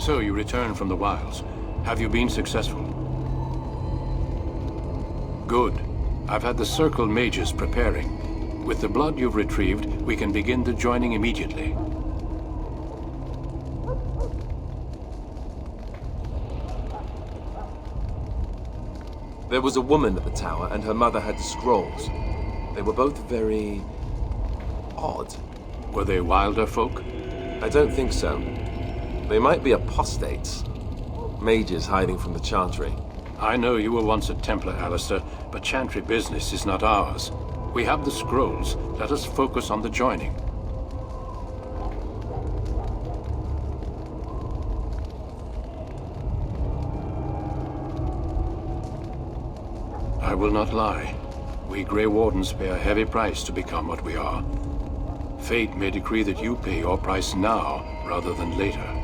So you returned from the wilds. Have you been successful? Good. I've had the Circle mages preparing. With the blood you've retrieved, we can begin the joining immediately. There was a woman at the tower, and her mother had scrolls. They were both very... odd. Were they wilder folk? I don't think so. They might be apostates. Mages hiding from the Chantry. I know you were once a Templar, Alistair, but Chantry business is not ours. We have the scrolls. Let us focus on the joining. I will not lie. We Grey Wardens pay a heavy price to become what we are. Fate may decree that you pay your price now, rather than later.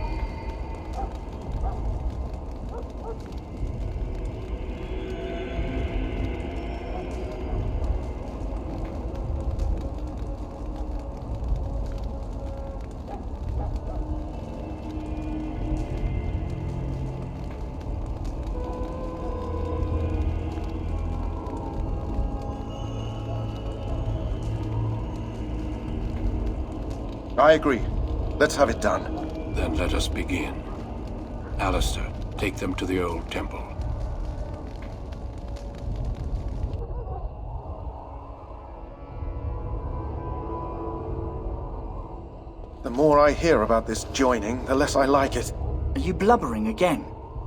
I agree. Let's have it done. Then let us begin. Alistair, take them to the old temple. The more I hear about this joining, the less I like it. Are you blubbering again?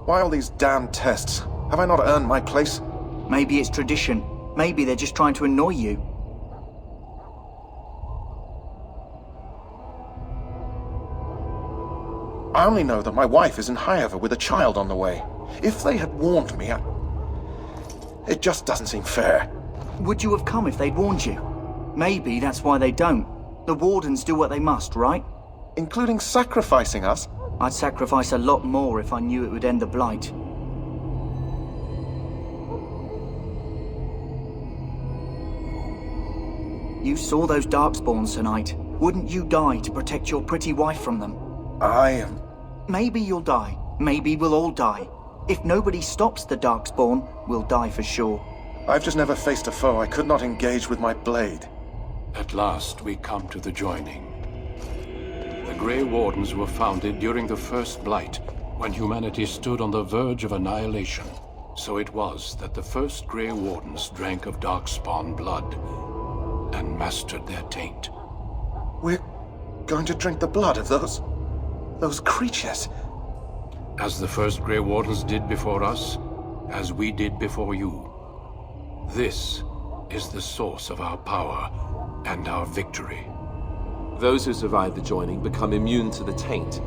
Why all these damn tests? Have I not earned my place? Maybe it's tradition. Maybe they're just trying to annoy you. I only know that my wife is in Highover with a child on the way. If they had warned me, it just doesn't seem fair. Would you have come if they'd warned you? Maybe that's why they don't. The Wardens do what they must, right? Including sacrificing us? I'd sacrifice a lot more if I knew it would end the Blight. You saw those Darkspawns tonight. Wouldn't you die to protect your pretty wife from them? Maybe you'll die. Maybe we'll all die. If nobody stops the Darkspawn, we'll die for sure. I've just never faced a foe I could not engage with my blade. At last, we come to the joining. The Grey Wardens were founded during the First Blight, when humanity stood on the verge of annihilation. So it was that the first Grey Wardens drank of Darkspawn Blood and mastered their taint. We're going to drink the blood of those creatures. As the first Grey Wardens did before us, as we did before you. This is the source of our power and our victory. Those who survive the joining become immune to the taint.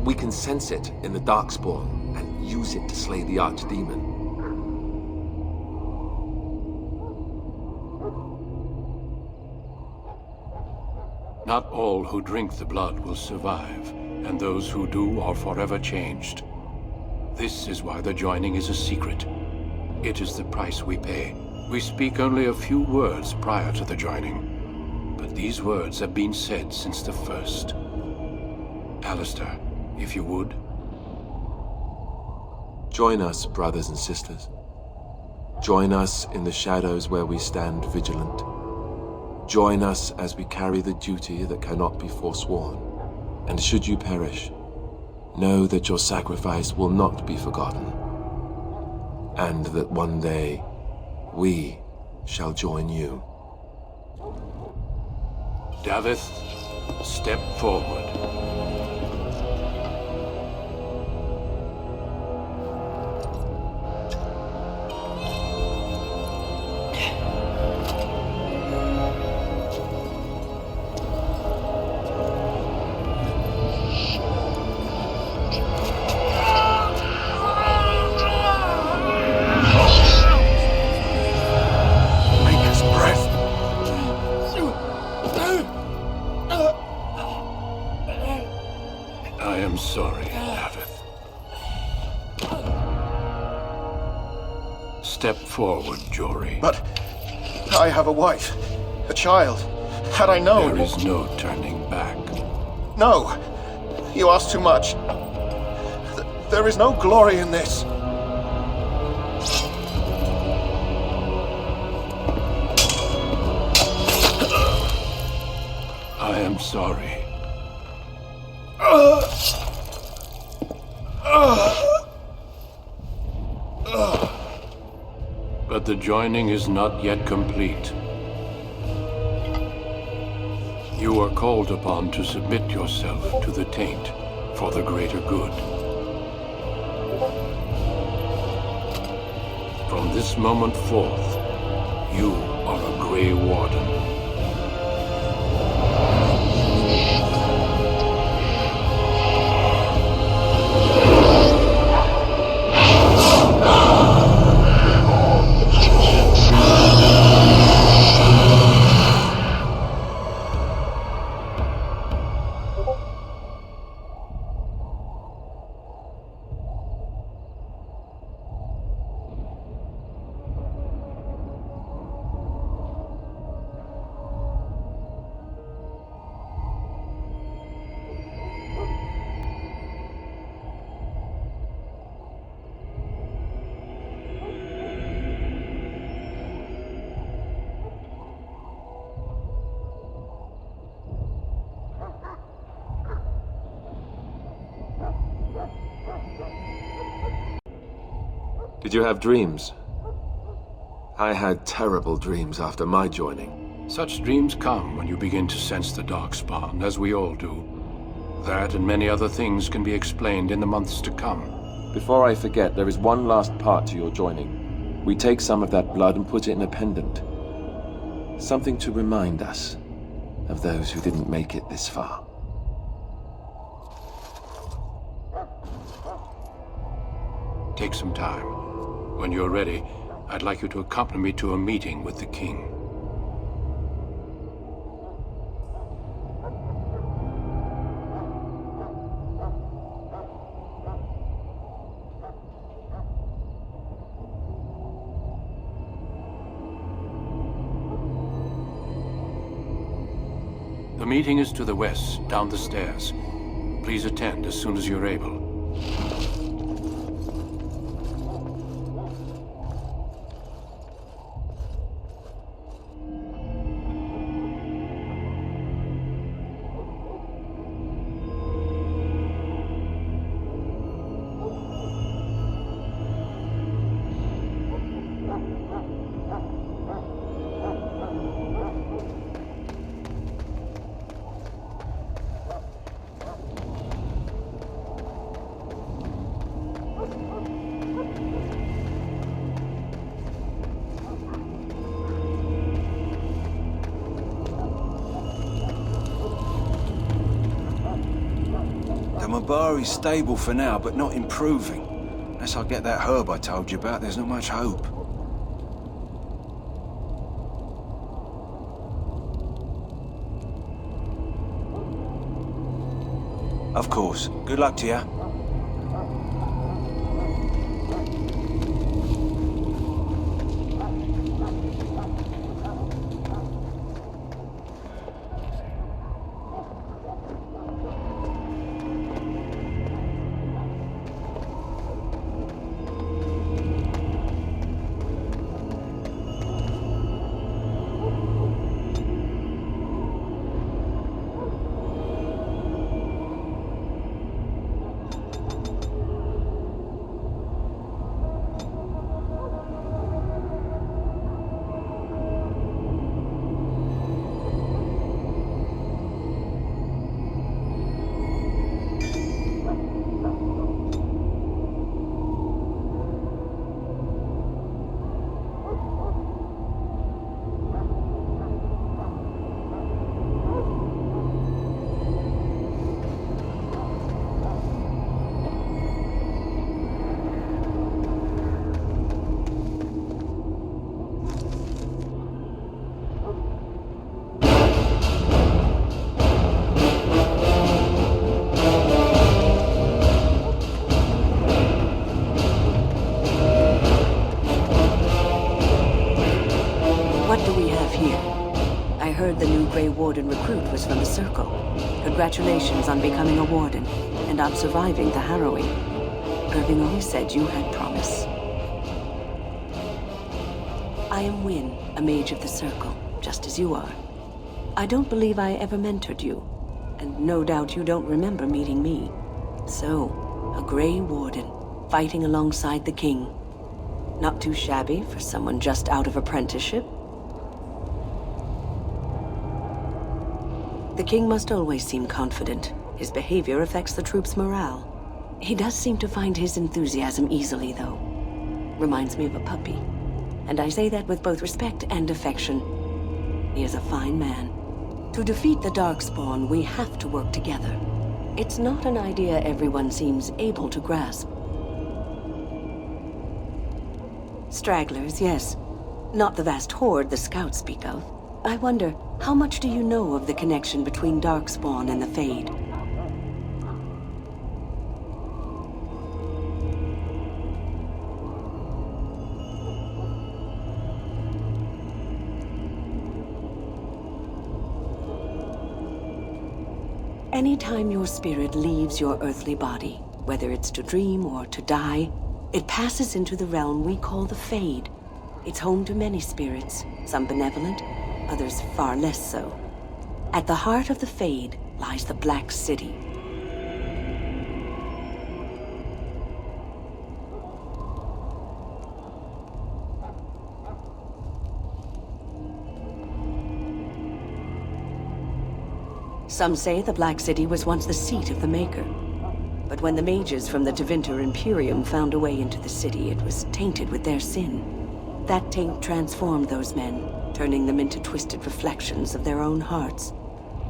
We can sense it in the Darkspawn and use it to slay the Archdemon. Not all who drink the blood will survive, and those who do are forever changed. This is why the joining is a secret. It is the price we pay. We speak only a few words prior to the joining, but these words have been said since the first. Alistair, if you would. Join us, brothers and sisters. Join us in the shadows where we stand vigilant. Join us as we carry the duty that cannot be forsworn. And should you perish, know that your sacrifice will not be forgotten, and that one day we shall join you. Davith, step forward. I am sorry, Davith. Step forward, Jory. But I have a wife, a child. Had I known... There is no turning back. No! You ask too much. There is no glory in this. I am sorry. But the joining is not yet complete. You are called upon to submit yourself to the taint for the greater good. From this moment forth, you are a Grey Warden. Did you have dreams? I had terrible dreams after my joining. Such dreams come when you begin to sense the Darkspawn, as we all do. That and many other things can be explained in the months to come. Before I forget, there is one last part to your joining. We take some of that blood and put it in a pendant. Something to remind us of those who didn't make it this far. Take some time. When you're ready, I'd like you to accompany me to a meeting with the king. The meeting is to the west, down the stairs. Please attend as soon as you're able. Mabari's stable for now, but not improving. Unless I get that herb I told you about, there's not much hope. Of course. Good luck to you. Grey Warden recruit was from the Circle. Congratulations on becoming a Warden, and on surviving the harrowing. having always said you had promise. I am Wynn, a mage of the Circle, just as you are. I don't believe I ever mentored you, and no doubt you don't remember meeting me. So, a Grey Warden, fighting alongside the King. Not too shabby for someone just out of apprenticeship. The King must always seem confident. His behavior affects the troops' morale. He does seem to find his enthusiasm easily, though. Reminds me of a puppy. And I say that with both respect and affection. He is a fine man. To defeat the Darkspawn, we have to work together. It's not an idea everyone seems able to grasp. Stragglers, yes. Not the vast horde the scouts speak of. I wonder, how much do you know of the connection between Darkspawn and the Fade? Anytime your spirit leaves your earthly body, whether it's to dream or to die, it passes into the realm we call the Fade. It's home to many spirits, some benevolent, others far less so. At the heart of the Fade lies the Black City. Some say the Black City was once the seat of the Maker. But when the mages from the Tevinter Imperium found a way into the city, it was tainted with their sin. That taint transformed those men, turning them into twisted reflections of their own hearts.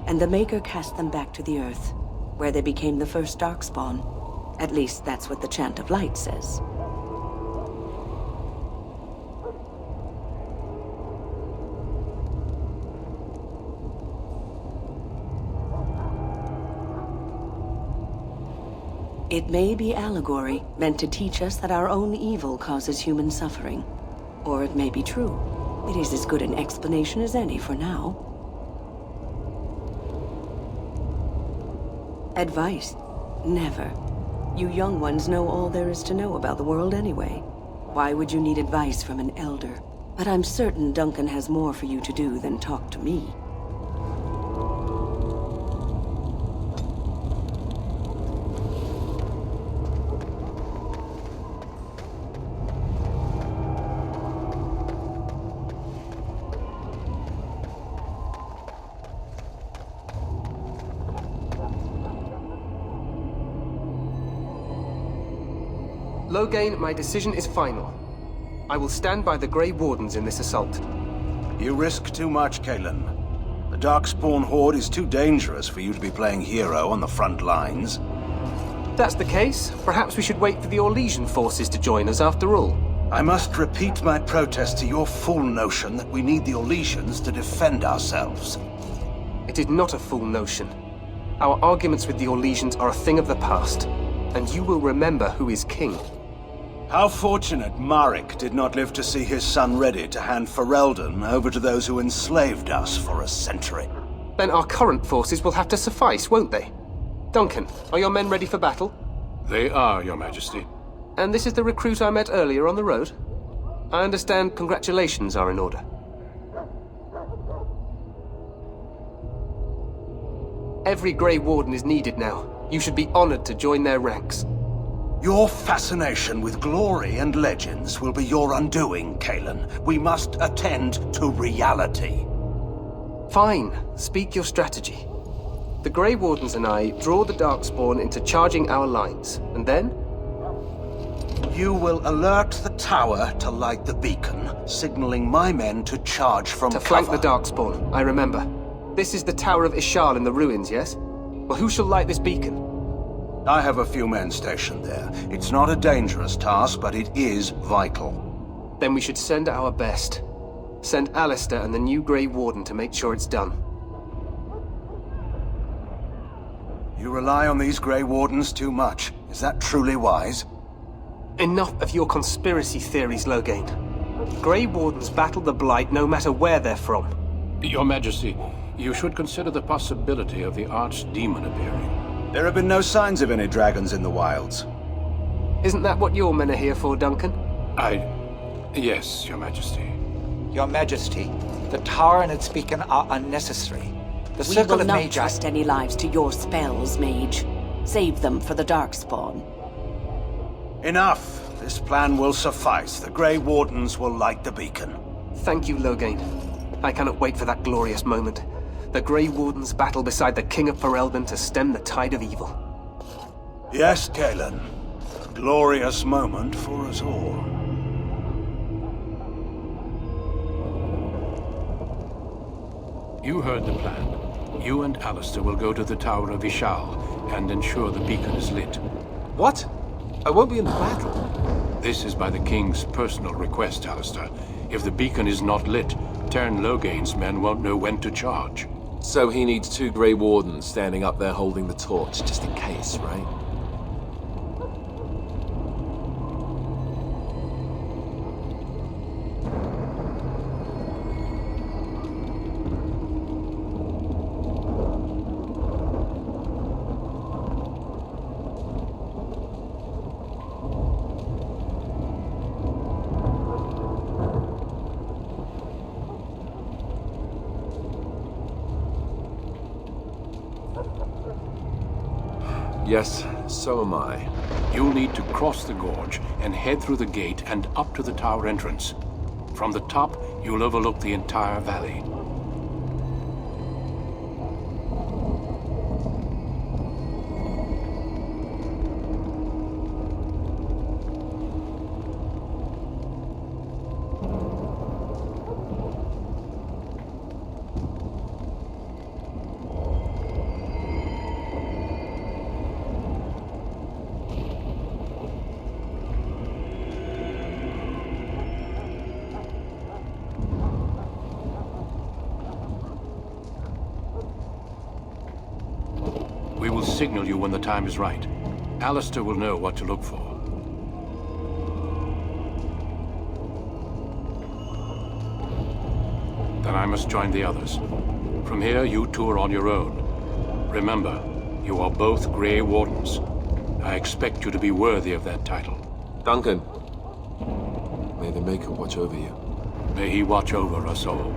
And the Maker cast them back to the Earth, where they became the first Darkspawn. At least that's what the Chant of Light says. It may be allegory, meant to teach us that our own evil causes human suffering. Or it may be true. It is as good an explanation as any for now. Advice? Never. You young ones know all there is to know about the world anyway. Why would you need advice from an elder? But I'm certain Duncan has more for you to do than talk to me. Loghain, my decision is final. I will stand by the Grey Wardens in this assault. You risk too much, Kalen. The Darkspawn Horde is too dangerous for you to be playing hero on the front lines. If that's the case, perhaps we should wait for the Orlesian forces to join us after all. I must repeat my protest to your fool notion that we need the Orlesians to defend ourselves. It is not a fool notion. Our arguments with the Orlesians are a thing of the past, and you will remember who is king. How fortunate Marek did not live to see his son ready to hand Ferelden over to those who enslaved us for a century. Then our current forces will have to suffice, won't they? Duncan, are your men ready for battle? They are, Your Majesty. And this is the recruit I met earlier on the road? I understand congratulations are in order. Every Grey Warden is needed now. You should be honored to join their ranks. Your fascination with glory and legends will be your undoing, Kalen. We must attend to reality. Fine. Speak your strategy. The Grey Wardens and I draw the Darkspawn into charging our lines, and then? You will alert the tower to light the beacon, signaling my men to charge from To cover. flank the Darkspawn, I remember. This is the Tower of Ishal in the ruins, yes? Well, who shall light this beacon? I have a few men stationed there. It's not a dangerous task, but it is vital. Then we should send our best. Send Alistair and the new Grey Warden to make sure it's done. You rely on these Grey Wardens too much. Is that truly wise? Enough of your conspiracy theories, Loghain. Grey Wardens battle the Blight no matter where they're from. Your Majesty, you should consider the possibility of the archdemon appearing. There have been no signs of any dragons in the wilds. Isn't that what your men are here for, Duncan? Yes, Your Majesty. Your Majesty, the tower and its beacon are unnecessary. The We circle will of not Magi... trust any lives to your spells, mage. Save them for the Darkspawn. Enough. This plan will suffice. The Grey Wardens will light the beacon. Thank you, Loghain. I cannot wait for that glorious moment. The Grey Wardens battle beside the King of Ferelden to stem the tide of evil. Yes, Galen. A glorious moment for us all. You heard the plan. You and Alistair will go to the Tower of Ishal and ensure the beacon is lit. What? I won't be in the battle. This is by the King's personal request, Alistair. If the beacon is not lit, Tern Loghain's men won't know when to charge. So he needs 2 Grey Wardens standing up there holding the torch, just in case, right? Yes, so am I. You'll need to cross the gorge and head through the gate and up to the tower entrance. From the top, you'll overlook the entire valley. We will signal you when the time is right. Alistair will know what to look for. Then I must join the others. From here, you two are on your own. Remember, you are both Grey Wardens. I expect you to be worthy of that title. Duncan, may the Maker watch over you. May he watch over us all.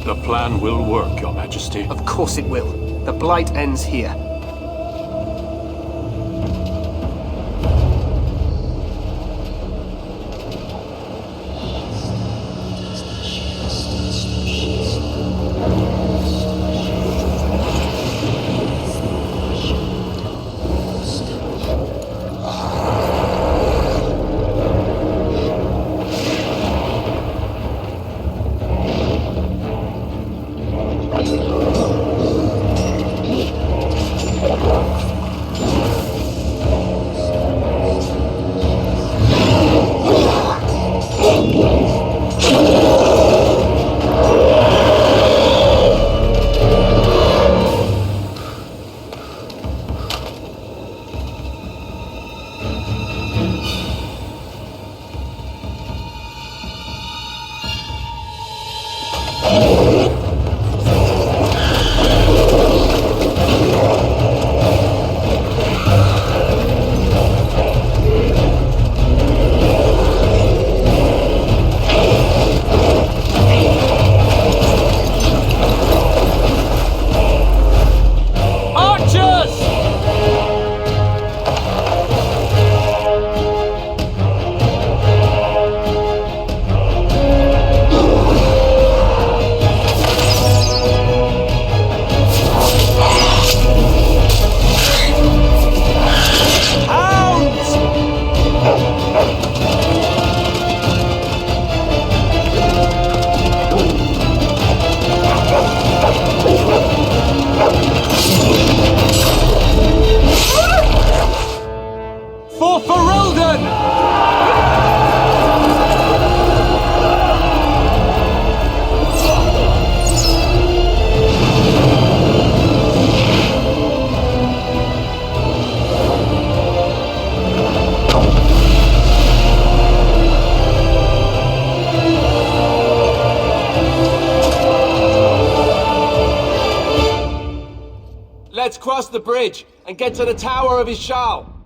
The plan will work, Your Majesty. Of course it will. The Blight ends here. let's cross the bridge and get to the Tower of Ishal.